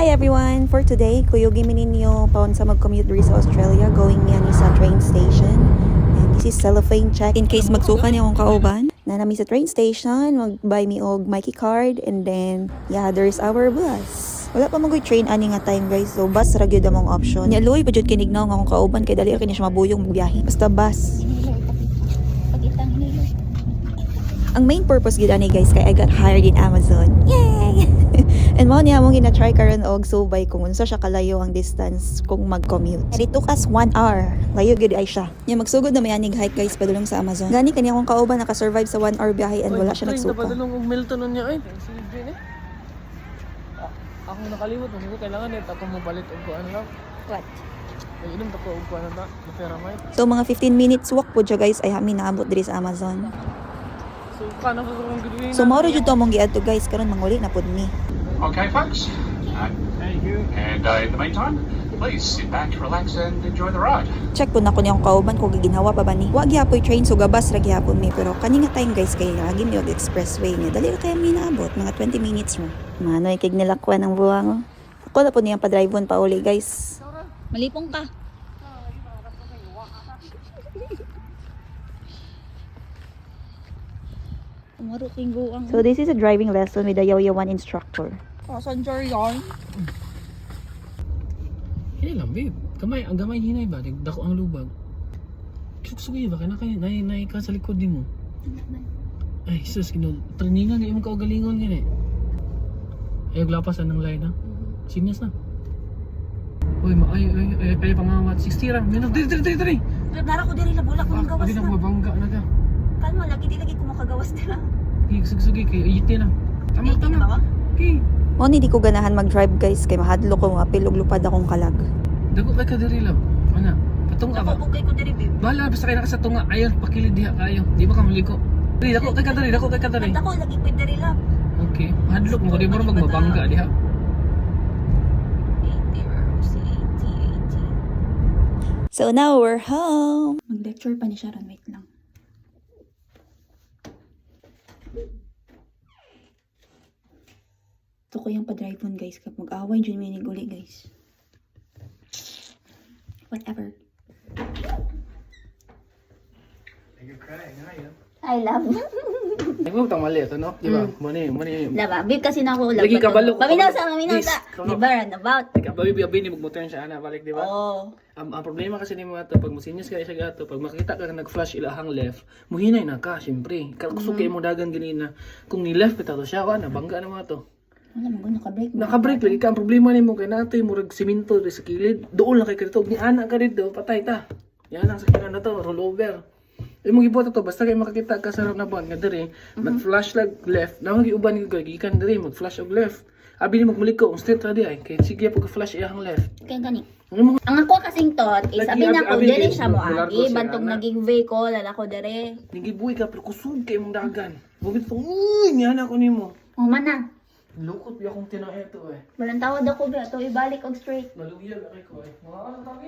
Hi everyone! For today, kuyugin ninyo paon sa mag-commute diri sa Australia going niya ni sa train station. And this is cellophane check in case magsuka niya akong kauban. Na nami sa train station, mag-buy me og Mikey card and then yeah, there's our bus. Wala pa magoy train ani nga time guys. So bus ra gyud among option. Nya luoy pa jud kinignaw nga akong kauban kay dali ra kini siya mabuyong magbiyahe. Basta bus. Ang main purpose gid ani guys kay I got hired in Amazon. Yay! And mo niya mong gina-try karon og subay kung unsa siya kalayo ang distance kung mag-commute. And it took us 1 hour. Layo gid ay siya. Nya magsugod na may anig hike guys padulong sa Amazon. Gani kani akong kauban naka-survive sa 1 hour biyahe and wala siya nagsuka. Padulong og Milton nun niya ay. Sige ni. Ako nakalimot mo ko kailangan net ako mo palit og ano lang. What? Ay inom ta ko og ano ta, pera may. So mga 15 minutes walk po siya guys ay hami naabot diri sa Amazon. So kana ko kung gidwin. So mao ra jud to mong giadto guys karon manguli na pud mi. Okay, folks. Thank you. And in the meantime, please sit back, relax, and enjoy the ride. Check po na ko niyang kauban kung giginhawa pa ba ni. Wa gyapon train so gabas ra gyapon mi pero kani nga time guys kay lagi mi og expressway ni. Dali ra kay mi naabot mga 20 minutes ra. Manoy kay nilakwan ang buwang. Ako na po niyang pa-drive-on pa uli guys. Malipong ka. Umaro king guang. So this is a driving lesson with a yaw-yawan instructor. Saan yan? Hindi lang babe. Kamay ang gamay hinay ba dako ang lubag. Sugi ba kana kay nay ka sa likod nimo. Ay sus kino trainingan nga imong kaugalingon gani. Ay glapasan ng line ha. Sinyas na. Uy, ay pangawat 60 ra. Minum diri. Nara ko diri na bulak ko ng gawas Hindi na na. mabangga na ka. Kalma, lagi ko makagawas nila. Sugi kay ayite na. Tama. Okay. Mo ni di ko ganahan mag-drive guys kay mahadlo ko mga pilog lupad akong kalag. Dako kay ka diri lang. Ana, patunga ba? Napapugay ko diri, babe. Bala basta kay naka sa tunga ayon pakilid diha kayo. Di ba ka maliko? Diri dako kay ka diri. At ako, lagi ko diri lang. Okay. Hadlok mo di mo magmabangga diha. 80. So now we're home. Mag-lecture pa ni Sharon, wait lang. Ito ko yung pa-drive-on guys. Kapag mag-away, dyan may niguli guys. Whatever. I love. Nagmo tang mali ito no? Di ba? Mani. Laba, babe kasi na ako Lagi kabalo. Paminaw sa. Yes. Di ba, runabout? Abi ni magmotor siya ana balik di ba? Oo. Ang problema kasi nimo ato pag musinyas ka sa gato, pag makita ka nag-flash ilahang left, muhinay na ka syempre. Kakusukay mo dagan ganina. Kung ni left kita to siya na bangga na mo to. Wala mo, naka-break. Naka-break lagi ka ang problema nimo kay natay murag simento sa kilid. Doon lang kay kadto ni ana ka dito patay ta. Yan ang sakinan na to, rollover. Imo gibuhat to basta kay makakita ka sa runabout nga diri, mag-flash lag left. Nawang giuban ko gikan diri mag-flash og left. Abi ni magmuliko, straight ra di ay kay sige pag flash iyang left. Kaya gani. Ano mo? Ang ako kasing tot, is Lagi, sabi na ko, abi, dili siya mo bular ko agi, siya, bantong ana. naging vehicle, lala ko dere. Nigibuhi ka pero kusog kay mong dagan. Bugit pang niyan ako nimo. O man Lukot biya kong tinae to eh. walang tawad ako ba, ito ibalik og straight. Maluyag kay ko eh. Mga ano tawag